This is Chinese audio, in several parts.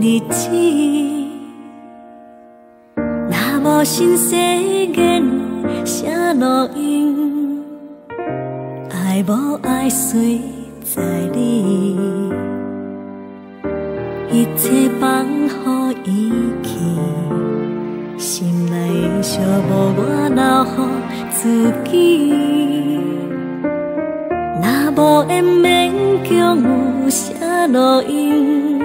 日子。若无新誓言写录音，爱无爱随在你，一切放乎伊去，心内的寂寞我留乎自己。若无缘勉强有写录音，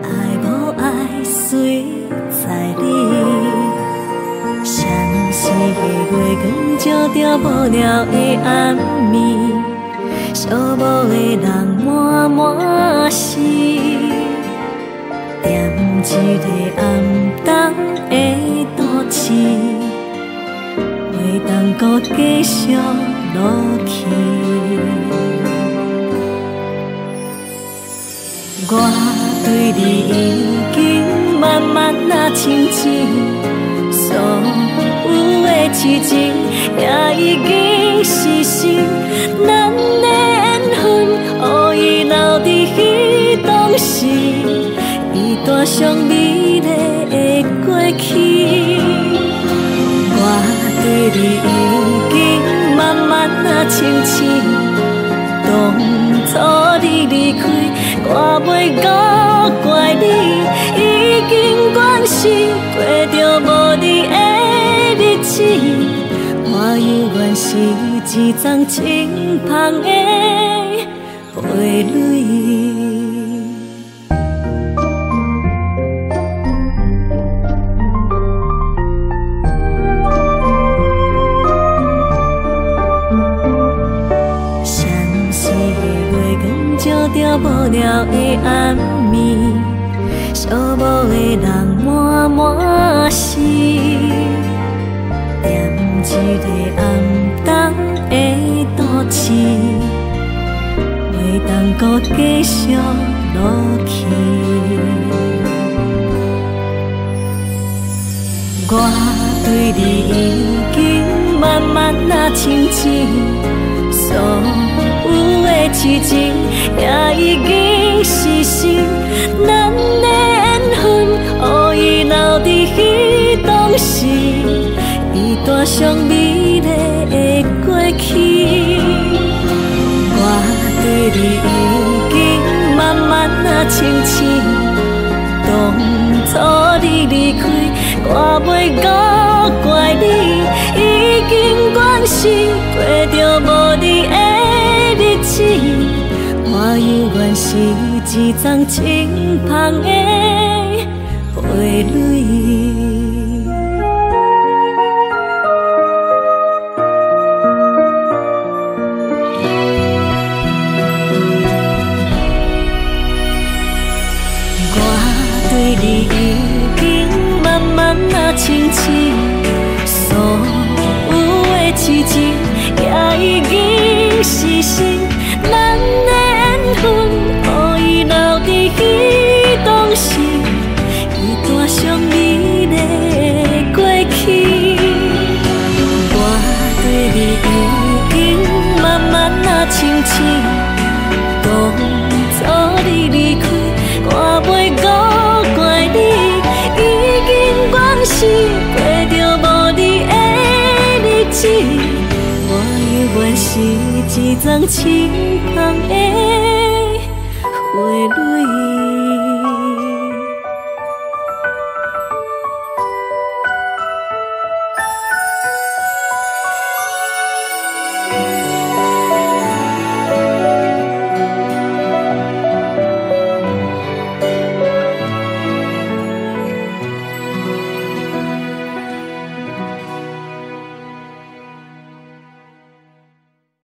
爱无爱随在你。闪烁的月光照着无聊的暗暝，寂寞的人满满是，踮一个暗淡的都市，袂当搁继续落去。我对你已经慢慢清醒，所有的痴情也已经实现。咱的缘分，予伊留伫彼当时，一段上美丽的过去。我对你已经慢慢清醒，当初你离开，我袂搁怪你，已经惯习过着无你的日子。我犹原是一丛轻芳的花蕊。照着无聊的暗暝，寂寞的人满满是，踮一个暗淡的都市，袂当搁继续落去。我对你已经慢慢清醒，所有的痴情也已经实现。咱的缘分，予伊留伫彼当时，一段上美丽的过去。我对你已经慢慢清醒，当初你离开，我袂搁怪你，已经惯习过着无你的日子。我犹原是一丛轻芳的花蕊。我对你已经慢慢清醒，所有的痴情也已经实现。咱的缘分，予伊留伫彼当时，一段上美丽的过去。我对你已经慢慢清醒，当初你离开，我袂搁怪你，已经惯习过着无你的日子。我犹原是一丛轻芳的